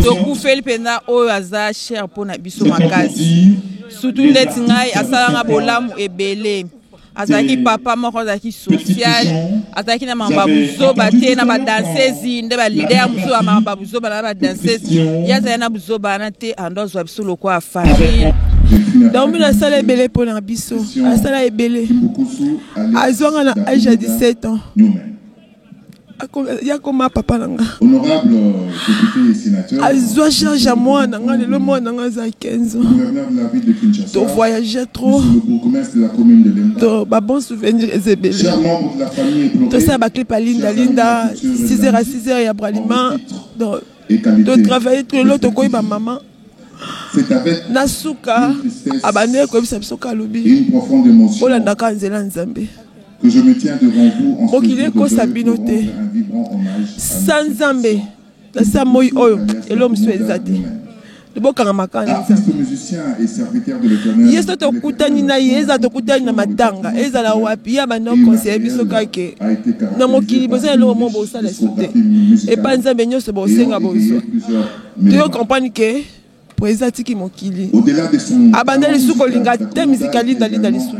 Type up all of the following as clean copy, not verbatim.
tokufeli pena oyo aza cher pona biso makasi surtout ndeti ngai asalanga bolamu ebele azaki papa moko azaki social azaki na mamba buzoba te na ba danseuse nde ba leader muso ba mamba buzoba na ba danseuse yaza na buzoba na te andozo biso loko afani donc mina sala ebele pona biso asala ebele azonga na âge de 17 ans. Il y a comme papa nanga. Honorable député et sénateur. Azwa charge à moi nanga le moi nanga za 15 ans. Gouverneur de la ville de Kinshasa. To voyager trop. Le bourgmestre de la commune de Lemba. To ba bon souvenir ezebele. Chers membres de la famille éplorée. To ça ba clip à Linda 6h à 6h ya bralima. Donc de travailler tout l'autre ko ba maman. C'est avec Nasuka abane ko bisa biso kalobi. Une profonde émotion. Ola ndaka nzela nzambe. Que je me tiens devant vous en ce jour de un vibrant hommage sans Zambé, ça moi oyo et l'homme souhaité. Le beau karamakana. Artiste, musicien et serviteur de l'Éternel. Yes to kutani na yeza to kutani na matanga. Eza la wapi ya bano conseiller biso kake. Na mokili boza lo mo bosa la soute. Et pas Nzambe nyoso bosenga bozo. Tu comprends que président tiki mokili. Au-delà de son abandele suko linga te musicali ndalinda lisute.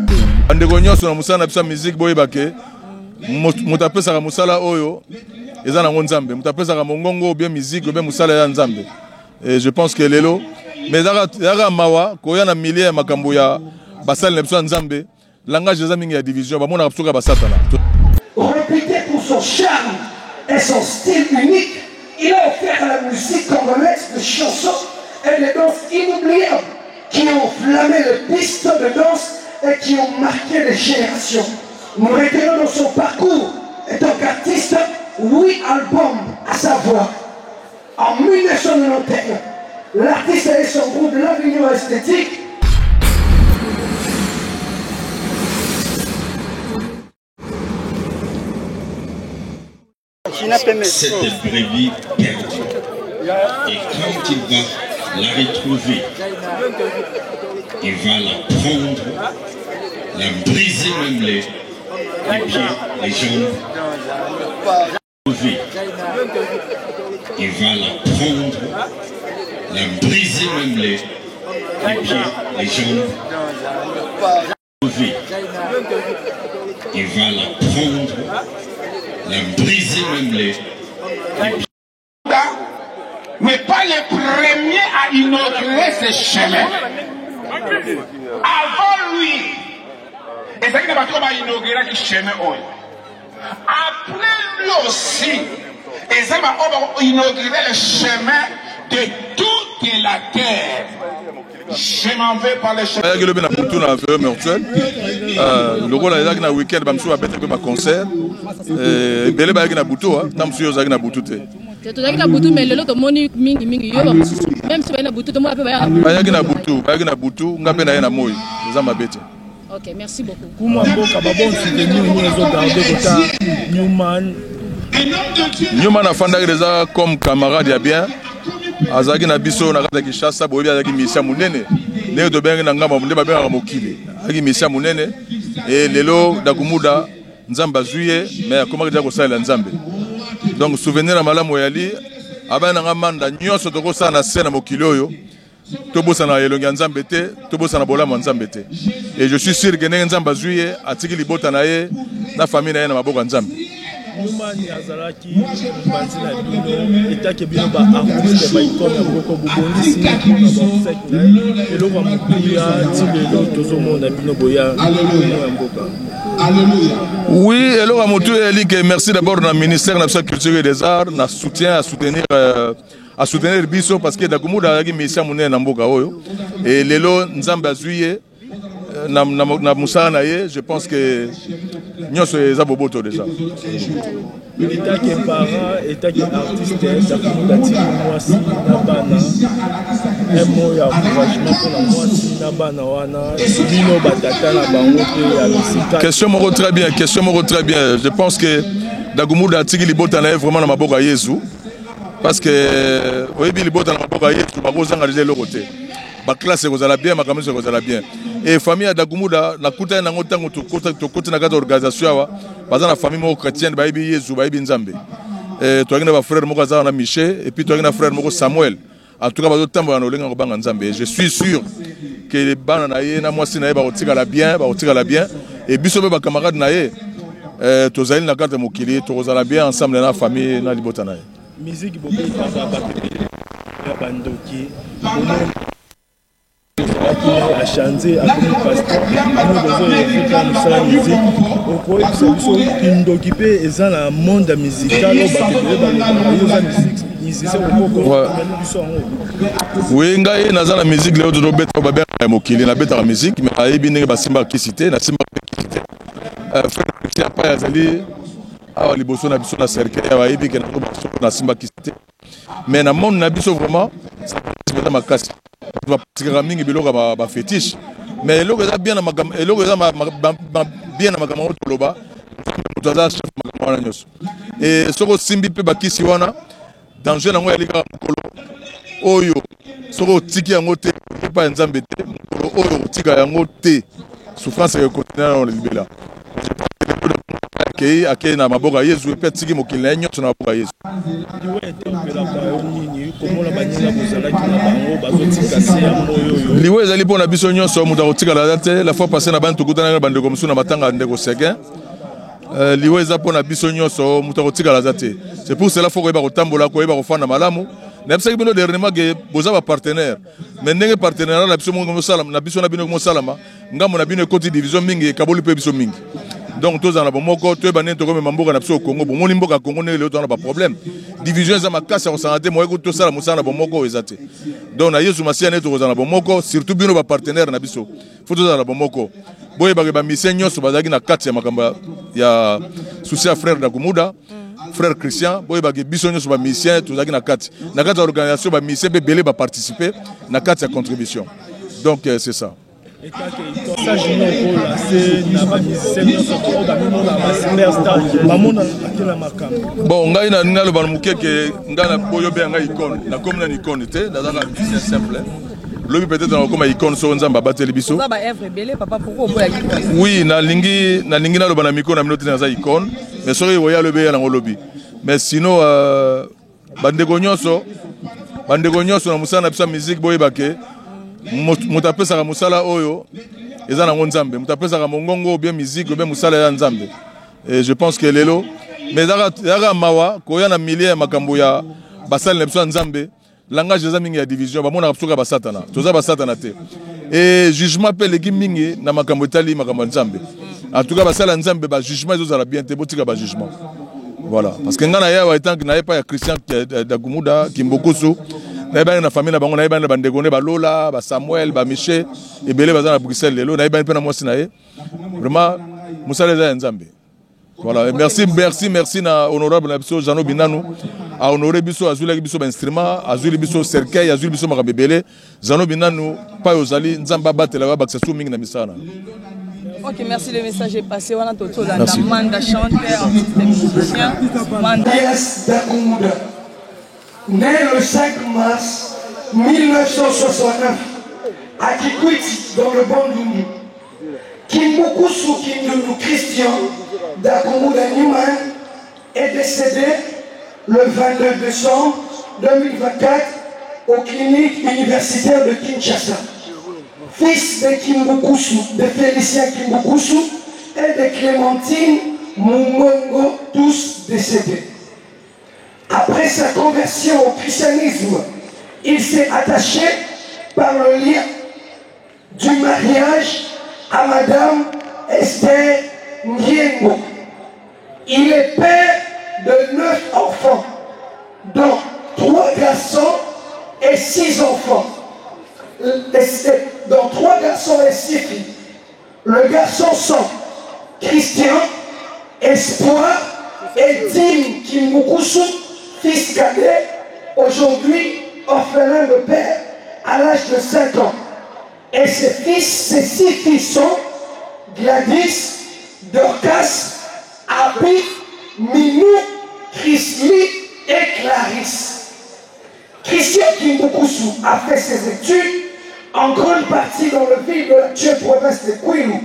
Andeko nyonso na musala bisa musique boyebake mutapesa musala oyo eza na nzambe mutapesa mongongo bien musique bien musala ya nzambe et je pense que lelo mais daga mawa ko yana milliers makambo ya basala na biso nzambe langage eza mingi ya division ba mona biso ka basatana. Réputé pour son charme et son style unique, il a offert à la musique congolaise des chansons et des danses inoubliables qui ont flammé les pistes de danse et qui ont marqué les générations. Nous retenons dans son parcours en tant qu'artiste 8 albums à sa voix. En 1991, l'artiste et son groupe de l'Avignon Esthétique cette brebis perdue. Et quand il va la retrouver, il va la prendre, la briser même les pieds, les jambes. Il va la prendre, la briser même les pieds, les jambes. Il va la prendre, la briser même les pieds. Mais pas le premier à inaugurer ce chemin. Avant lui, et ça qui n'a pas trop inauguré le chemin. Après lui aussi, et ça va inaugurer le chemin de toute la terre. Je m'en vais par le chemin. Il y a un peu de mortuel. Le rôle est dans le week-end, je vais faire un concert. Il y a un bouton, je vais faire un bouton. Tu as un bouton, mais l'autre moni mingi mingi. Même si tu as un bouton, tu as un bouton. Il y a un bouton, il y a un bouton. C'est ma bête. Ok, merci beaucoup. Comment Newman a fondé déjà comme camarade ya bien. Azaki na biso na kata Kinshasa boyebi azaki mission munene. Ne to benga ngamba munde babengaka mokili. Azaki mission munene et lelo dakumuda nzamba zuye mais akoma déjà ko sala nzambe. Donc souvenir à malamu yali abana ngamanda nyoso to ko sala na scène mokili oyo. Tobosa na elongi nzambe te, tobosa na bolamu nzambe te. Et je suis sûr que nzamba zuye atiki libota na ye na famille na ye na maboko nzambe. Newman azalaki mbanzi na bino etake bino ba artiste ba ikona boko bobondisi na ba secte eloko mukuya tilelo tozomona bino boya mboka. Oui, eloko mutu elike merci d'abord na ministère de la culture et des arts na soutien à soutenir biso parce que dakumuda azaki mission munene na mboka oyo et lelo nzambe azuye na musala na ye je pense que nyonso eza boboto déjà. Il était qu'un parent, il était qu'un artiste, un mot d'encouragement pour la moitié. Question moro très bien, question moro très bien. Je pense que Dagumuda Tigi Libota est vraiment dans ma boca Yesu. Parce que Oebi Libota dans ma boca Yesu, ma bosa n'a déjà le côté. Ma classe est bien, ma caméra est bien. Et famille Dagumuda, la kuta na ngota ngoto côté na kata organisation wa, bazana famille mo chrétienne ba ibi Yesu ba ibi Nzambe. toyaki na frère moko azala na Miché et puis toyaki na frère moko Samuel. En tout cas bazotambola na olenga kobanga Nzambe. Je suis sûr que les bana na ye na mwasi na ye bakotikala bien, et biso be ba camarade na ye tozali na carte mokili tokozala bien ensemble na famille na libota na ye. Musique bobe ya bandoki. A chanté, a comme pasteur, nous devons faire la musique. On croit que c'est une occupée et ça le monde musical, oui, ngai naza na musique leo do beta ba beta mokili na beta musique mais ayebi ndenge basimba kisité na simba kisité frère pa yazali awa liboso na biso na cercle ayebi ke na simba kisité mais na monde na biso vraiment ça peut makasi va tirer mingi biloko ba fétiche mais eloko eza bien na magam eloko eza bien na magam toloba toza chef magam nyos et soko simbi pe bakisi wana danger nango ya lika mokolo oyo soko tiki yango te pa Nzambe te mokolo oyo tika yango te souffrance ya continent na libela kei akei na maboka Yesu pe tiki mokili na nyonso na maboka Yesu liwe ezali mpona biso nyonso moto akotikala te la fois passé na bantu tokutana na bandeko mosusu na matanga ndeko Seguin liwe eza mpona biso nyonso moto akotikala te c'est pour cela faut koyeba kotambola koyeba kofanda malamu nayebisaki bino dernièrement ke boza bapartenaire mais ndenge partenariat na biso na biso na bino mosalama ngambo na bino ekoti division mingi ekaboli mpe biso mingi donc tous en abomoko tu bane to comme mamboka na biso Congo bomoni mboka Congo ne le to na problème division za makasa ko santé mo eko to sala musana bomoko ezate donc na Yesu masia ne to ko za na bomoko surtout bino ba partenaire na biso faut to za na bomoko boye ba mission nyonso bazaki na kati ya makamba ya souci frère na Kumuda frère Christian boye ba biso nyonso ba mission to zaki na kati organisation ba mission be belé ba participer na kati ya contribution donc c'est ça. Bon, ngai na ngalo ba mukeke ngana boyo be ngai icône na comme na icône te na zanga c'est simple lobi peut-être na comme icône so nzamba bateli biso ça ba œuvre belé papa pourquoi boya icône oui na lingi na loba na miko na minute na za icône mais soki boya lobe ya na lobby mais sinon bandeko nyonso na musana bisa musique boye bake mutapesa musala oyo eza na Nzambe mutapesa mongongo ou bien musique ou bien musala ya Nzambe et je pense que lelo mais daga mawa koya na milieu makambo ya basali na biso Nzambe langage eza mingi ya division ba mona kapsuka basatana toza basatana te et jugement pe leki mingi na makambo tali makambo Nzambe en tout cas basala Nzambe ba jugement ezozala bien te botika ba jugement voilà parce que ngana ya wa etant na pas ya Christian da Kumuda Kimbokoso na yeba na famille na bango na yeba na bandegone ba Lola ba Samuel ba Miché ebele baza na Bruxelles lelo na yeba pe na mwasi na ye vraiment musala za Nzambe voilà merci na honorable na biso Jano Binanu a honoré biso azuli biso ba instrument azuli biso cercueil azuli biso makabebele Jano Binanu pa yozali Nzamba batela ba baksa mingi na misana. Ok, merci, le message est passé. On a tout la Manda chanteur, artiste musicien. Yes Dakumuda, né le 5 mars 1969 à Kikwiti, dans le Bandundu. Kimbukusu Kindundu Christian Dakumuda Newman est décédé le 22 décembre 2024 aux cliniques universitaires de Kinshasa. Fils de Kimbukusu, de Félicien Kimbukusu et de Clémentine Mungongo, tous décédés. Après sa conversion au christianisme, il s'est attaché par le lien du mariage à Madame Esther Ndiengo. Il est père de 9 enfants, dont 3 garçons et 6 enfants. Dans 3 garçons et 6 filles. Le garçon sont Christian, Espoir et Dim Kimbukusu, fils cadet, aujourd'hui orphelin de père à l'âge de 5 ans. Et ses 6 filles sont Gladys, Dorcas, Abi, Minou, Chrisly et Clarisse. Christian Kimbukusu a fait ses études en grande partie dans le ville de l'actuelle province de Kwilu.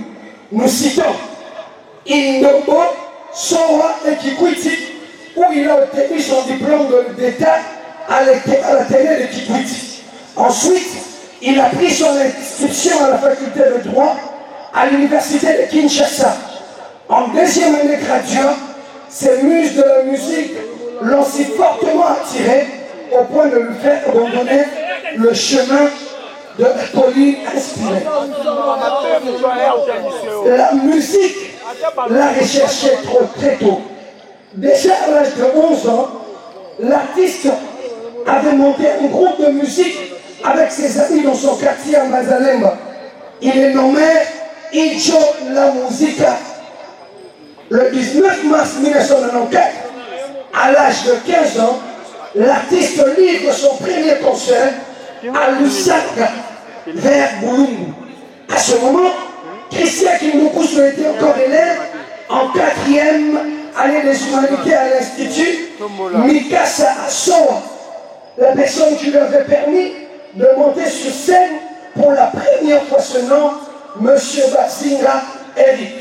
Nous citons Indombo, Sowa et Kikwiti, où il a obtenu son diplôme d'État à la télé de Kikwiti. Ensuite, il a pris son inscription à la faculté de droit à l'université de Kinshasa. En deuxième année graduate, ses muses de la musique l'ont si fortement attiré au point de lui faire abandonner le chemin de la colline inspirée. La musique l'a recherché très tôt. Déjà à l'âge de 11 ans, l'artiste avait monté un groupe de musique avec ses amis dans son quartier à Mazalemba. Il est nommé Icho La Musica. Le 19 mars 1994, à l'âge de 15 ans, l'artiste livre son premier concert à Lusaka, vers Boulungu. À ce moment, Christian Kimukusu était encore élève en 4e année des humanités à l'Institut Mikasa à Soa, la personne qui lui avait permis de monter sur scène pour la première fois ce nom, M. Bazinga Eric.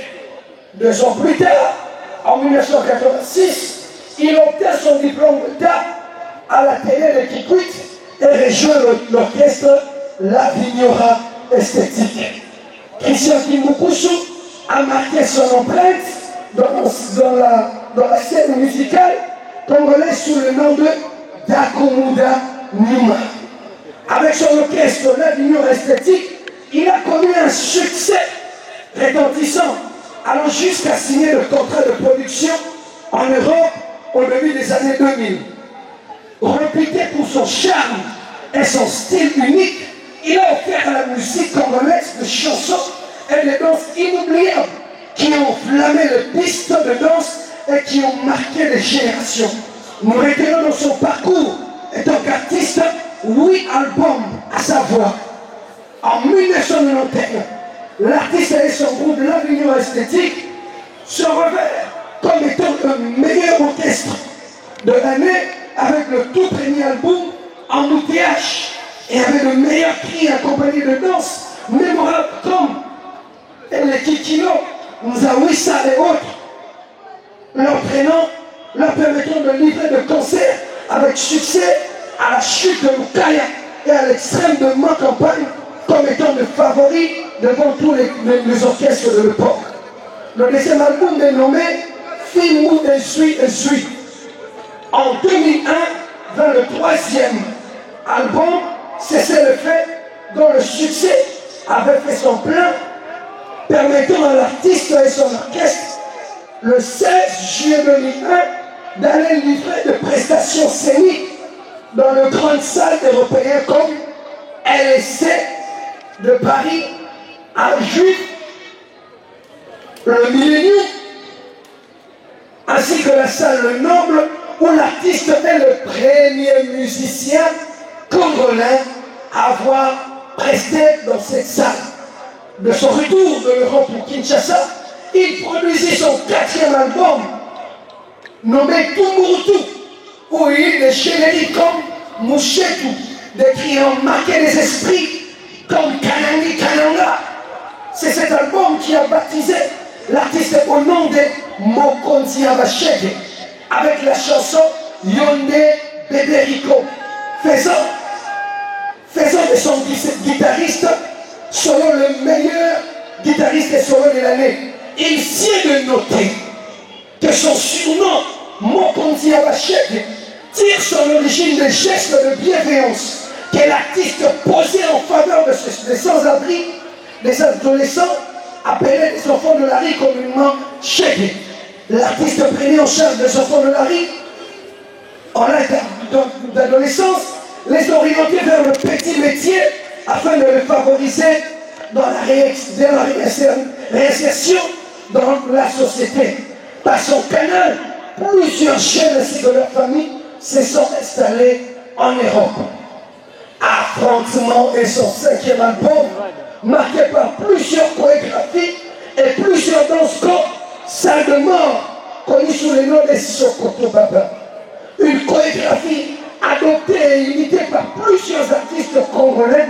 2 ans plus tard, en 1986, il obtient son diplôme d'État à la télé de Kikwit et rejoint l'orchestre La Vignora Esthétique. Christian Kimukusu a marqué son empreinte dans la scène musicale congolaise sous le nom de Dakumuda Numa. Avec son orchestre La Vignora Esthétique, il a connu un succès retentissant, allant jusqu'à signer le contrat de production en Europe au début des années 2000. Réputé pour son charme et son style unique, il a offert à la musique congolaise de chansons et de danses inoubliables qui ont enflammé les pistes de danse et qui ont marqué les générations. Nous retenons dans son parcours en tant qu'artiste 8 albums à sa voix. En 1991, l'artiste et son groupe La Vignora Esthétique se révèrent comme étant le meilleur orchestre de l'année avec le tout premier album Embouteillage et avec le meilleur cri accompagné de danse mémorable comme les Kikino, Nzawisa et autres, leur permettant de livrer de concerts avec succès à la chute de Lukaya et à l'extrême de ma campagne comme étant de favoris devant tous les orchestres de l'époque. Le deuxième album est nommé Filmou et Suis. En 2001, dans le 3e album, Cessez le fait, dont le succès avait fait son plein, permettant à l'artiste et son orchestre, le 16 juillet 2001, d'aller livrer de prestations scéniques dans de grandes salles européennes comme LSC de Paris, à Juif, le Millénium, ainsi que la salle Le Noble, où l'artiste est le premier musicien congolais à avoir presté dans cette salle. De son retour de l'Europe pour Kinshasa, il produisit son 4e album, nommé Tumurutu, où il est générique comme Mouchetu, décriant marqué des esprits comme Kanangi Kananga. C'est cet album qui a baptisé l'artiste au nom de Mokonzi Abashege, avec la chanson Yonde Beberico, faisant de son guitariste selon le meilleur guitariste et solo de l'année. Il sied de noter que son surnom Mokonzi Abashege tire son origine des gestes de bienveillance que l'artiste posait en faveur des sans-abri, des adolescents appelés des enfants de la rue communément Chege. L'artiste prenait en charge des enfants de la rue en l'âge d'adolescence, les orienter vers le petit métier afin de les favoriser dans la réinsertion dans la société. Par son canal, plusieurs jeunes ainsi que leur famille se sont installés en Europe. Affrontement est son 5e album, marqué par plusieurs chorégraphies et plusieurs danses comme Salle de mort, connue sous le nom de Sokoto Baba. Une chorégraphie adoptée et imitée par plusieurs artistes congolais,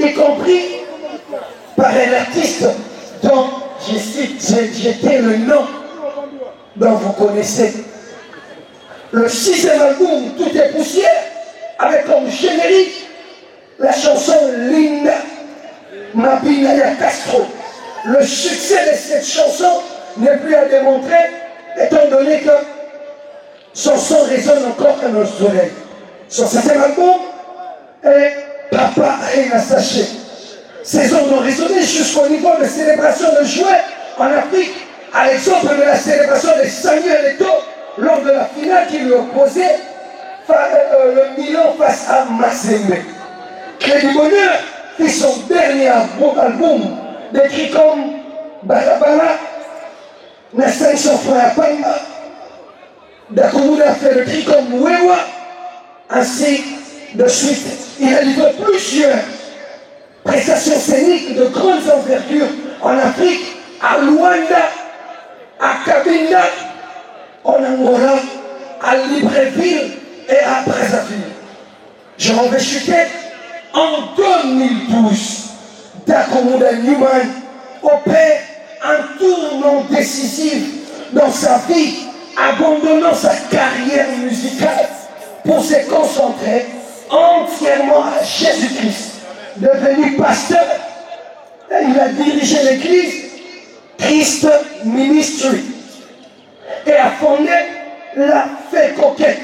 y compris par un artiste dont j'étais le nom dont vous connaissez. Le 6e album, Tout est poussière, avec comme générique la chanson Linda Mabinaya Castro. Le succès de cette chanson n'est plus à démontrer, étant donné que son son résonne encore à nos oreilles. Son 7e album est Papa Reina Saché. Ces ondes ont résonné jusqu'au niveau de célébration de jouets en Afrique, à l'exemple de la célébration de Samuel Eto'o lors de la finale qui lui opposait le Milan face à Mazembe. Clé du Bonheur fit son dernier album, décrit comme Barabara, Nassan Sofra Pamba, Dakoumouda fait le cri comme Wewa, ainsi de suite. Il a livré plusieurs prestations scéniques de grandes envergures en Afrique, à Luanda, à Cabinda, en Angola, à Libreville et à Brazzaville. Je m'en vais chuter. En 2012, Dakoumouda Newman opère un tournant décisif dans sa vie, abandonnant sa carrière musicale pour se concentrer entièrement à Jésus-Christ. Devenu pasteur, il a dirigé l'église Christ Ministry et a fondé la FECOTEC,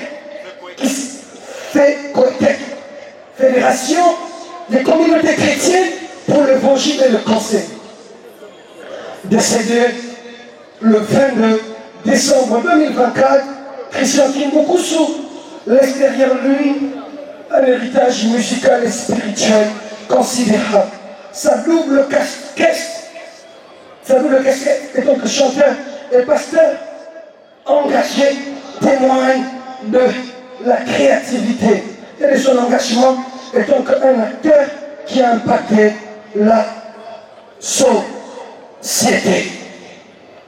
Fédération des communautés chrétiennes pour l'évangile et le conseil. Décédé le 22 décembre 2024, Christian Kimboukousou laisse derrière lui un héritage musical et spirituel considérable. Sa double casquette étant que chanteur et pasteur engagé témoigne de la créativité et de son engagement étant qu'un acteur qui a impacté la société.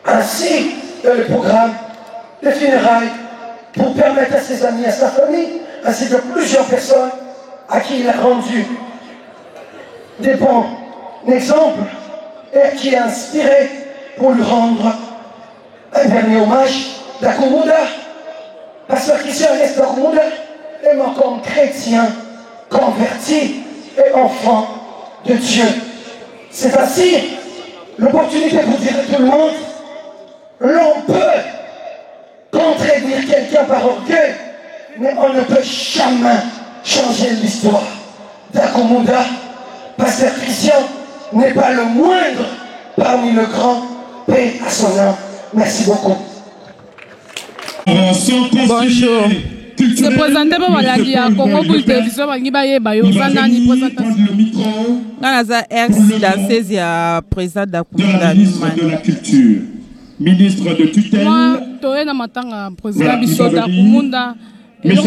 Ainsi que le programme de funérailles pour permettre à ses amis, à sa famille, ainsi que plusieurs personnes à qui il a rendu des bons exemples et qui a inspiré pour lui rendre un dernier hommage. Dakoumouda, pasteur Christian Ernest Dakoumouda, est mort comme chrétien, converti et enfant de Dieu. C'est ainsi l'opportunité pour dire à tout le monde, l'on peut contredire quelqu'un par orgueil, mais on ne peut jamais changer l'histoire. Dakoumouda, pasteur Christian, n'est pas le moindre parmi le grand. Paix à son âme. Merci beaucoup. Bonjour. Se présenter par Malaki à Congo pour télévision, Bangibaye, Bayozanani, présentation. Nanaza ex danseuse ya président d'Akoumouda. Ministre de la Culture, ministre de tutelle. Moi, Toé na matanga président Bisso d'Akoumouda. Lui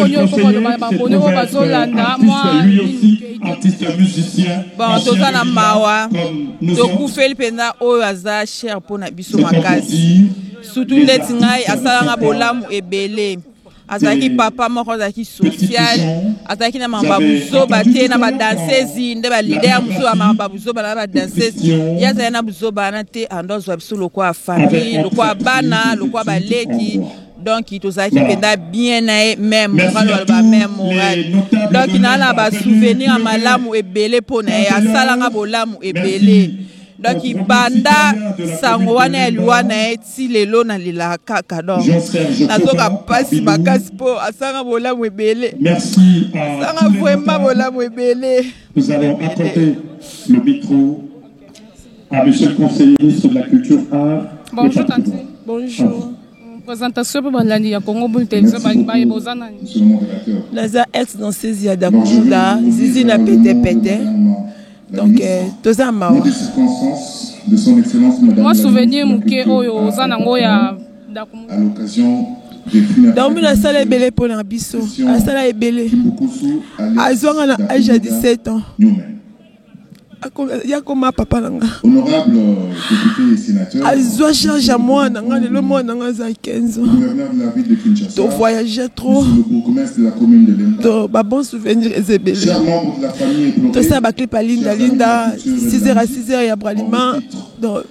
aussi, artiste musicien. Bon, tozana mawa. Tokufeli pena oyo aza cher pona biso makasi. Surtout ndeti ngai asalanga bolamu ebele. Azaki papa moko azaki social, azaki na mambabu zoba te na ba danseuse nde ba leader muso ba mambabu zoba na ba danseuse. Yaza na buzoba na te andozwa biso lokwa famille, lokwa bana, lokwa baleki. Donc il tozaki penda bien na même moral. Donc il na ba souvenir à malamu ebele pona asalanga bolamu ebele. Donc il banda sangwana elwana eti lelo na lila kaka donc nazoka pasi makasi po asanga bolamu ebele. Merci à sanga vraiment bolamu ebele. Nous allons accorder le micro à monsieur le conseiller ministre de la Culture Art. Bonjour Tati. Bonjour. Présentation pour Balandi ya Congo pour télévision Bangibaye Bozanani. Laza ex danseuse ya Dakoumouda, Zizi na pété. Donc, tous en mawa. Moi, souvenir mouké oyo zanango ya Dakoumouda. À l'occasion des funérailles. Donc, la salle est belle pour l'ambition. La salle est belle. Azouanga na âge de 17 ans. Yakoma papa nanga. Honorable député et sénateur. Azwa charge à moi nanga le mois nanga za 15 ans. Gouverneur de la ville de Kinshasa. To voyager trop. Le bourgmestre de la commune de Lemba. To ba bon souvenir ezebele. Chers membres de la famille éplorée. To ça ba clip à Linda 6h à 6h ya bralima. Donc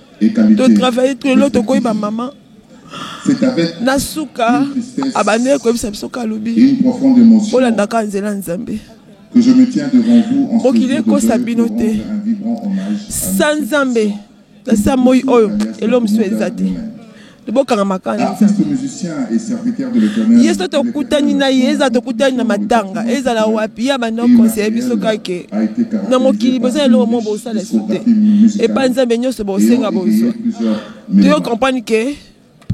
to travailler trop l'autre ko ba maman. C'est avec Nasuka abandé comme ça soka lobi. une profonde émotion que je me tiens devant vous en ce jour de deuil pour rendre Binote. un vibrant hommage Sans Zambé. Na sa moi oyo et l'homme souhaité. Le bokanga makana. artiste, musicien et serviteur de l'Éternel. Yeso to kutani na yeza to kutani na matanga. Eza la wapi ya bana conseiller biso kake. Na mokili bosa lo mo bosa la soute. Et pas Nzambe nyoso bosenga boso. Tu comprends que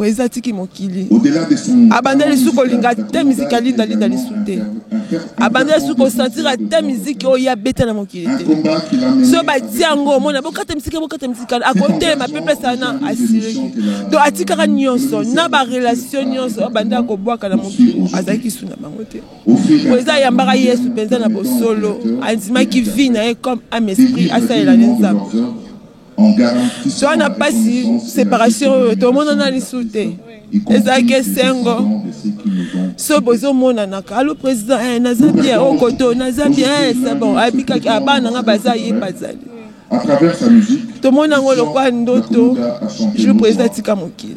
au-delà de son abandonner sous kolinga te musique linda linda lisute abandonner sous ko sentir te musique o ya beta na mokili te so ba tiango mona bokata musique a côté ma peuple sana assuré do atikaka nyonso na ba relation nyonso abanda ko boaka na mokili azaki suna bango te poeza yambaka Yesu penza na bosolo anzima ki vit na comme un esprit asalela nzambe. Si on n'a pas si séparation, tout le monde en a les soutes. Et ça qui est sengo. Ce besoin mon anaka. Alors président, Nazabia au côté, Nazabia c'est bon. Abika abana nga bazaye bazali. À travers sa musique, tout le monde a le quoi ndoto. Je présente tika mokili.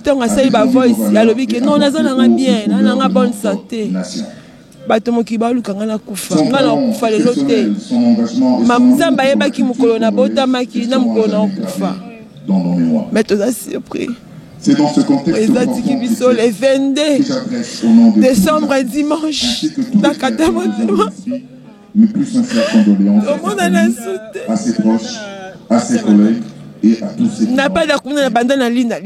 Tant que ça il va voice, alors que non nazana nga bien, nga bonne santé. Bato mokiba lukanga na kufa ngana kufa lelo te mamzamba yebaki mukolo na botamaki na mukolo na kufa mais tout ça surpris. C'est dans ce contexte le 22 décembre dimanche dans Katamotema mes plus sincères condoléances à ses proches, à ses collègues et à tous ceux qui n'a pas d'accompagnement na bandana linda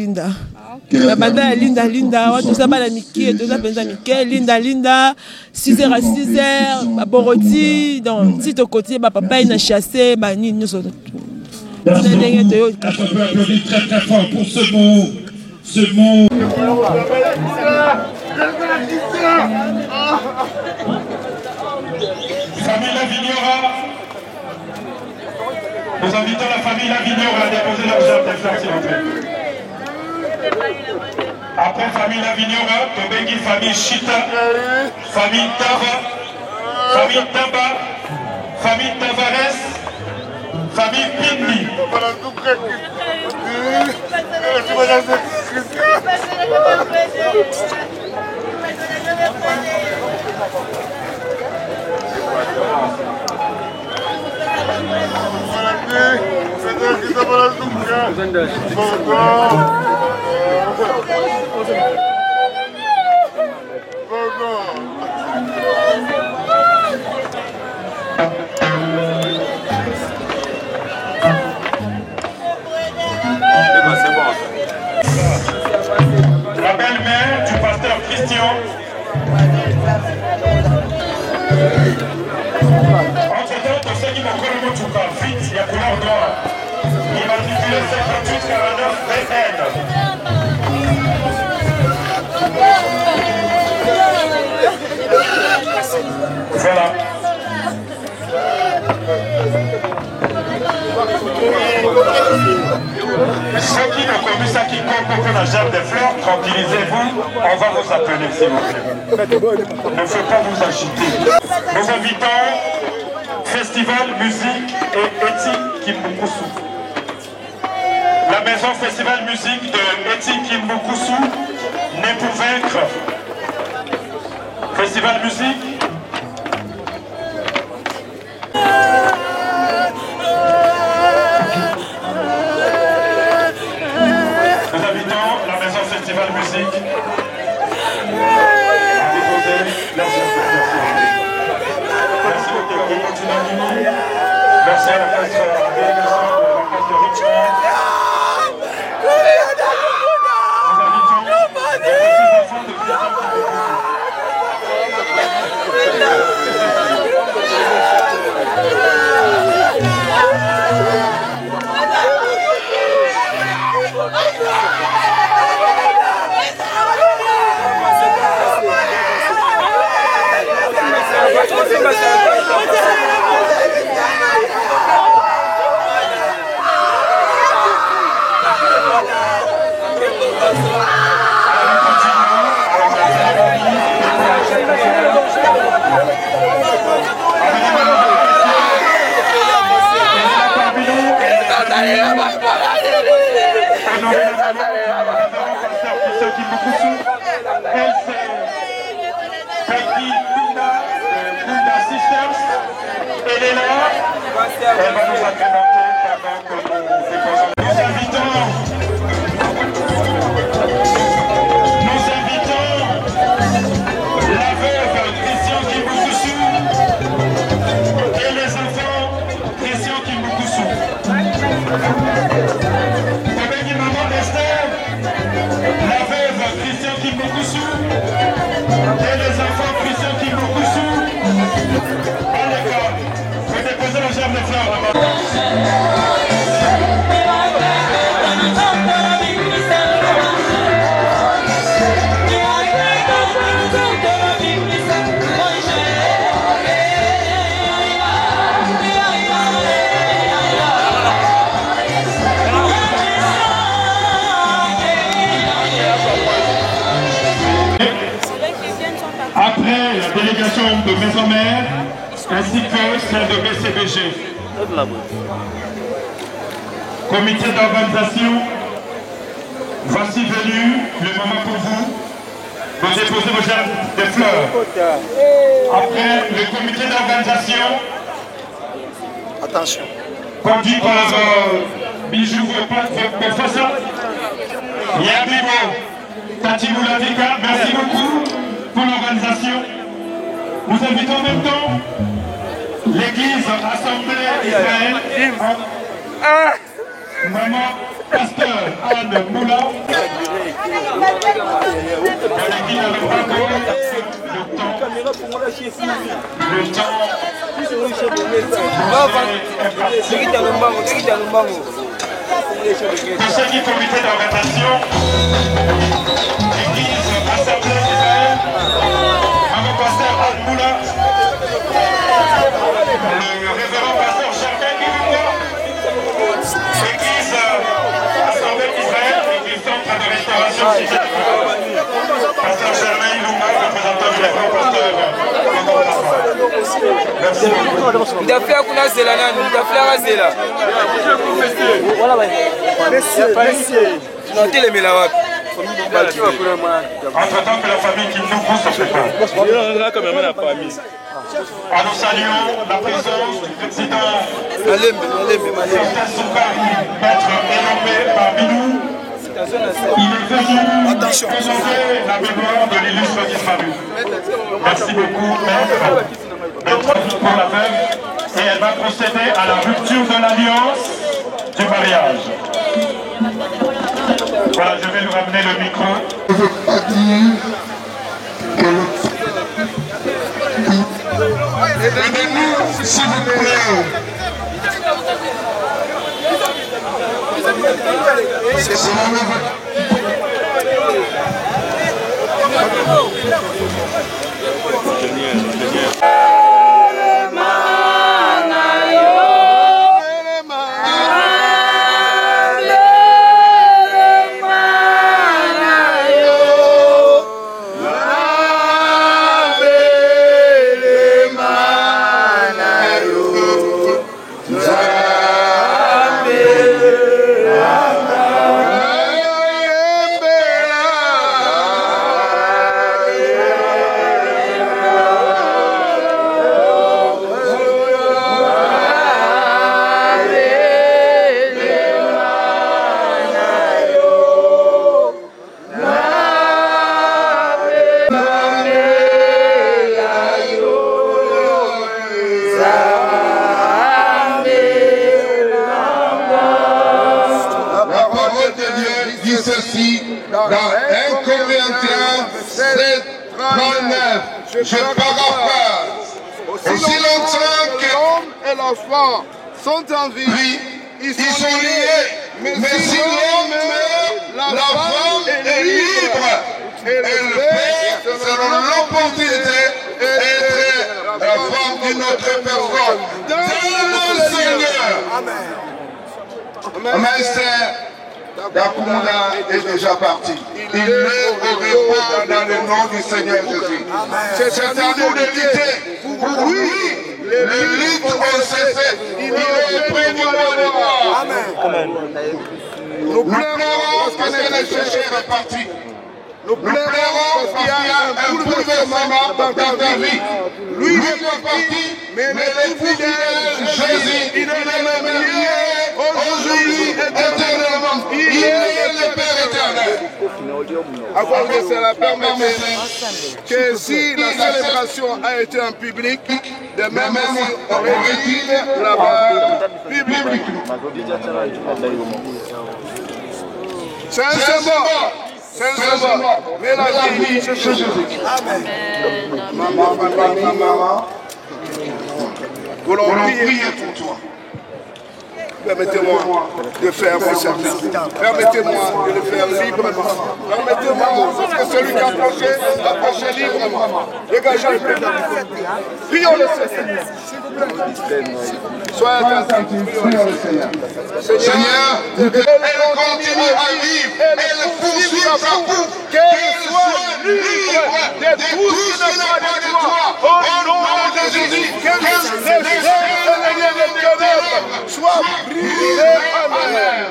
la banda linda watu saba la miki to za penza miki linda 6h à 6h boroti donc si to côté ba papa il a chassé ba ni nous autres. On peut applaudir très très fort pour ce mot. Famille Lavignora, nous invitons la famille Lavignora à déposer leur gerbe de fleurs s'il vous plaît. Après famille Lavignora, Tobengi, famille Chita, famille Tava, famille Taba, famille Tavares, famille Pindi. La belle-mère du pasteur Christian. Entre-temps, pour ceux qui m'ont connu tout cas, vite, il y a couleur noire. Immatriculé 5849 BN. Voilà. Ceux qui ne connaissent pas qui comptent la gerbe des fleurs, tranquillisez-vous, on va vous appeler s'il vous plaît. Ne faites pas vous agiter. Nous invitons Festival Musique et Éthique Kimbukusu. La maison Festival Musique de Éthique Kimbukusu n'est pour vaincre. Festival Musique. Nous invitons la maison Festival Musique à déposer leur merci beaucoup. Merci à la presse de Richmond. Nous invitons les petits enfants de Elle va nous agrémenter pendant que nous déposons. Nous invitons la veuve Christian Kimboukousou et les enfants Christian Kimboukousou. Avec une maman d'Esther, la veuve Christian Kimboukousou et les enfants Christian Kimboukousou à l'école. Vous déposez le germe de fleurs là-bas. Après la délégation de Maison Mère, ainsi que celle de BCBG. Comité d'organisation, voici venu le moment pour vous de déposer vos germes de fleurs. Après le comité d'organisation, attention, conduit par Bijou Professeur Yabibo Katibouladika, merci beaucoup pour l'organisation. Nous invitons en même temps l'église Assemblée Israël, maman pasteur Anne Moula, l'église avec Paco, le temps. Conseil du comité d'organisation, l'église Assemblée Israël, maman pasteur Anne Moula, le révérend pasteur Charbel Guillouba, l'église Assemblée d'Israël, l'église centre de restauration pasteur Germain Ilunga, représentant du révérend pasteur. Merci beaucoup. Ndafia kuna zela nani? Ndafia zela. Voilà ouais. Merci. Notez les wapi? Entre-temps que la famille qui nous pousse se prépare. Nous saluons la présence du président maître Elomé parmi nous. Il est venu honorer la mémoire de l'illustre disparu. Merci beaucoup, maître. Maître pour la veuve. Et elle va procéder à la rupture de l'alliance du mariage. Voilà, je vais lui ramener le micro. Je ne veux pas dire que aidez-nous, s'il vous plaît. Je paraphrase. Aussi longtemps que l'homme et la femme sont en vie, ils sont liés. Mais si l'homme meurt, la femme est libre. Et le Père, selon l'opportunité, est la femme d'une autre personne. Dans le Seigneur. Amen. Maestère Dakumuna est déjà parti. Il est au repos dans le nom du Seigneur Jésus. C'est à nous de lutter. Pour lui, les luttes ont cessé. Il est près du bonheur. Amen. Nous pleurons parce que le chercheur est parti. Nous pleurons parce qu'il y a un bouleversement dans ta vie. Lui est parti, mais le fidèle Jésus, il est le même hier, aujourd'hui, éternellement. Il est le Père éternel. Avant que cela permette que si la célébration a été en public, de même on retire là-bas public. C'est un symbole. C'est un symbole. Mais la vie, c'est Jésus. Amen. Maman, voulons prier pour toi. Permettez-moi de faire mon service. Permettez-moi de le faire librement. Permettez-moi que celui qui a approché librement. Dégagez le peuple. Prions le Seigneur. Soyez attentifs. Prions le Seigneur. Seigneur, elle continue à vivre. Elle poursuit sa boue. Qu'elle soit libre de tout ce qui n'est pas de toi. Au nom de Jésus. Qu'elle soit brisée. Amen.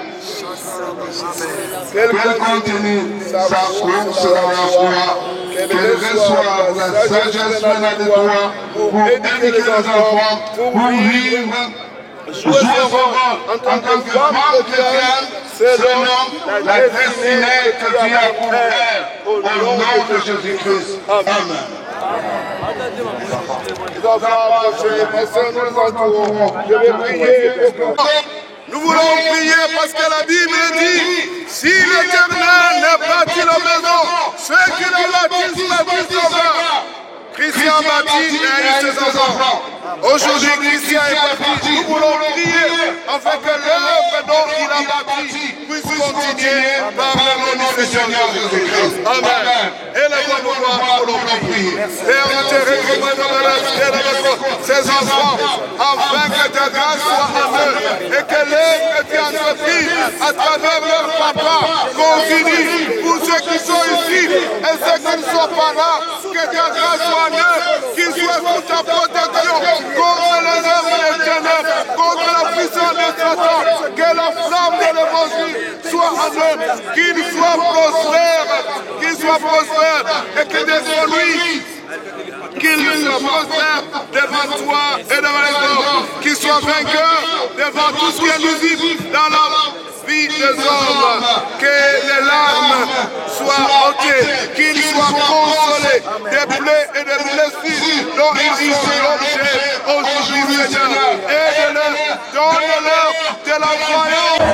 Qu'elle continue sa course dans la foi. Qu'elle reçoive la sagesse venant de toi pour éduquer les enfants, pour vivre. Jouer son rôle en tant que femme chrétienne, selon la destinée que tu as pour elle, au nom de Jésus-Christ. Amen. Les enfants approchés, mes soeurs, nous les entourons. Je vais prier. Nous voulons prier parce que la Bible dit, si l'Éternel ne bâtit la maison, ceux qui la bâtissent en vain. Christian bâtit et a eu ses enfants. Aujourd'hui, Christian est parti. Nous voulons prier afin que l'œuvre dont il a bâti puisse continuer par le nom du Seigneur Jésus-Christ. Amen. Et la voix de gloire, nous voulons prier. Père, nous te recommandons de rester ses enfants afin que ta grâce soit en eux et que l'œuvre que tu as entreprise à travers leur papa continue pour ceux qui sont ici et ceux qui ne sont pas là. Que ta grâce soit qu'ils soient sous ta protection contre les œuvres des ténèbres, contre la puissance de Satan, que la flamme de l'évangile soit en eux, qu'ils soient prospères, et que devant lui, qu'ils soient prospères devant toi et devant les hommes, qu'ils soient vainqueurs devant tout ce qui est nuisible dans la vie des hommes, que les larmes soient ôtées, qu'ils soient consolés des plaies et des blessures dont ils sont l'objet aujourd'hui, Seigneur. Aide-les, donne-leur de la voyance.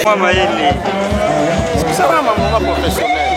Mama hili sana mama professionnel.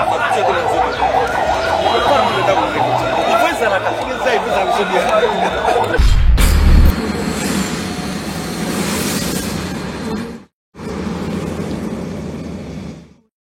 Il faut